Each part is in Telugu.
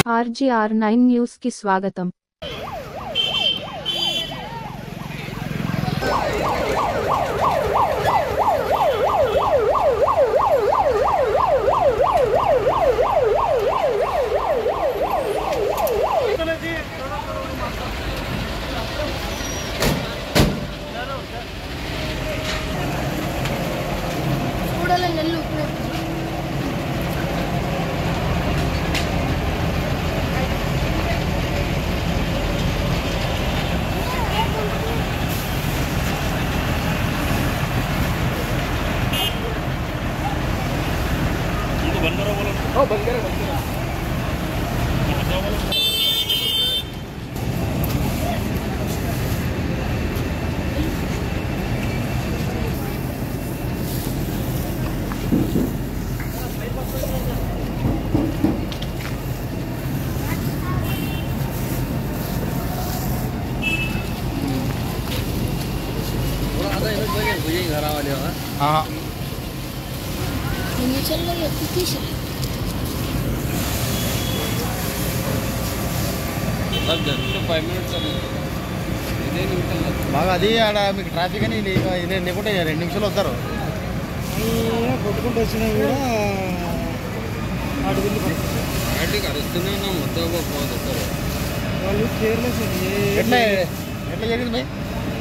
RGR9 న్యూస్ కి స్వాగతం। బాగా అది ఆడ మీకు ట్రాఫిక్ అని లేకుంటే 2 నిమిషాలు వస్తారు కొట్టుకుంటూ వచ్చినా కూడా వాళ్ళు కేర్లెస్ ఎట్లా జరిగింది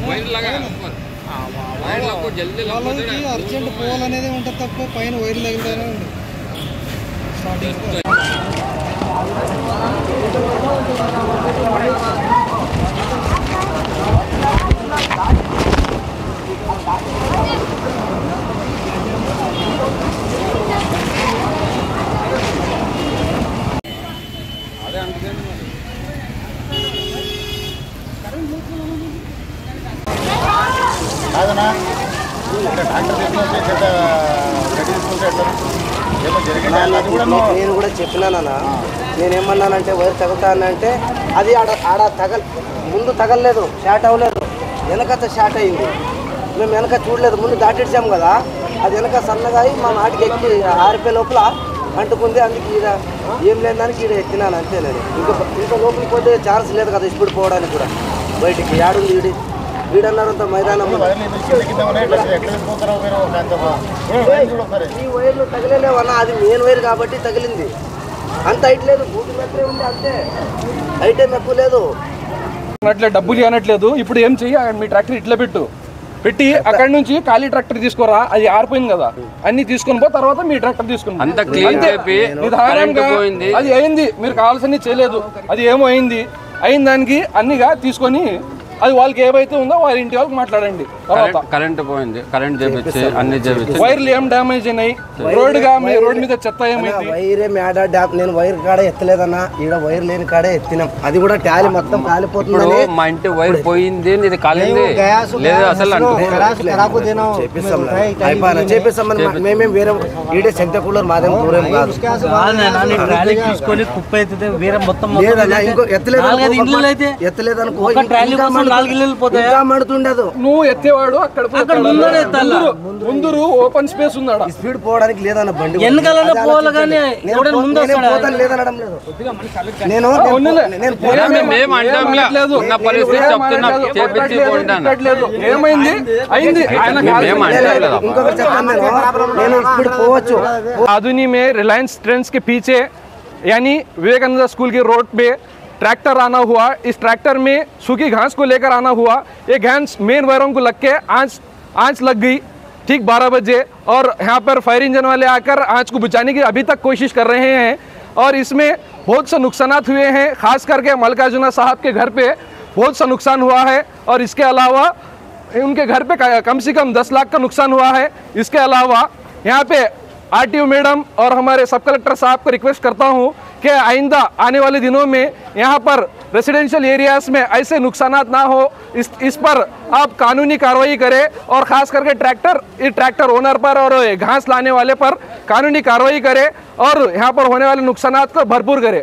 వాళ్ళకి అర్జెంట్ పోవాలనేది ఉంటుంది తప్ప పైన వైర్ తగిలితేనే ఉంది స్టార్టింగ్ కాదనా డాక్టర్ నేను కూడా చెప్పినానన్నా నేనేమన్నానంటే వైర్ తగ్గుతానంటే అది ఆడ ముందు తగలలేదు షార్ట్ అవ్వలేదు వెనకత షార్ట్ అయింది మేము వెనక చూడలేదు ముందు దాటిడ్చాము కదా అది వెనక సన్నగా అయి మా నాటికి ఎక్కి ఆరిపోయే లోపల అంటుకుంది అందుకు ఈడ ఏం లేని దానికి ఈడ ఎక్కినాను అంతే నేను ఇంకా లోపలికి పోతే ఛాన్స్ లేదు కదా ఇప్పుడు పోవడానికి కూడా బయటికి ఆడుంది వీడన్నారంత మైదానం ఈ వైర్లు తగిలేవన్నా అది మెయిన్ వైర్ కాబట్టి తగిలింది అంత హైట్ లేదు బూటి మెట్లే ఉంది అంతే హైట్ ఏం ఎక్కువ లేదు అట్లా డబ్బులు అనట్లేదు ఇప్పుడు ఏం చెయ్యి మీ ట్రాక్టర్ ఇట్లా పెట్టి అక్కడ నుంచి ఖాళీ ట్రాక్టర్ తీసుకోరా అది ఆరిపోయింది కదా అన్ని తీసుకొని పో తర్వాత మీ ట్రాక్టర్ తీసుకుని అది అయింది మీరు కావాల్సింది చేయలేదు అది ఏమో అయింది అయిన దానికి అన్నిగా తీసుకొని అది వాళ్ళకి ఏవైతే ఉందో వాళ్ళ ఇంటి వాళ్ళకి మాట్లాడండి కరెంట్ పోయింది కరెంట్ చేపించి అన్ని చేపించి వైర్లు ఏం డ్యామేజ్ అయినాయి రోడ్ మీద చెత్త ఏమైంది వైరే నేను వైర్ కాడ ఎత్తలేదన్నా ఈడ వైర్ లేని కాడే ఎత్తినాం అది కూడా టాలీ మొత్తం కాలిపోతుంది మా ఇంటి వైర్ పోయింది ఇది కాలింది లేదు అసలు చేపిస్తాం మేమేం వేరే ఈడే శక్తి కూలర్ మాదేం దూరం కాదు ఎత్తలేదనుకో నువ్వు ఎత్తేవాడు అక్కడ ముందు ఓపెన్ స్పేస్ ఉన్నాడు స్పీడ్ పోవడానికి లేదన్న బండి ఏమైంది అయింది ఇంకొకటి చెప్పాను నేను స్పీడ్ పోవచ్చు आधुनी में रिलायंस ट्रेंड्स के पीछे यानी विवेकानंद स्कूल के रोड पे ट्रैक्टर आना हुआ। इस ट्रैक्टर में सूखी घास को लेकर आना हुआ। ये घास मेन वायरों को लग के आंच लग गई ठीक 12 बजे और यहाँ पर फायर इंजन वाले आकर आंच को बुझाने की अभी तक कोशिश कर रहे हैं और इसमें बहुत से नुकसानात हुए हैं। खास करके मल्लिकार्जुन साहब के घर पे बहुत सा नुकसान हुआ है और इसके अलावा उनके घर पे कम से कम 10 लाख का नुकसान हुआ है। इसके अलावा यहाँ पे आरटीओ मैडम और हमारे सब कलेक्टर साहब को रिक्वेस्ट करता हूँ कि आइंदा आने वाले दिनों में यहाँ पर रेसिडेंशियल एरियाज में ऐसे नुकसानात ना हो इस पर आप कानूनी कार्रवाई करें और ख़ास करके ट्रैक्टर ओनर पर और घास लाने वाले पर कानूनी कार्रवाई करें और यहाँ पर होने वाले नुकसानात को भरपूर करें।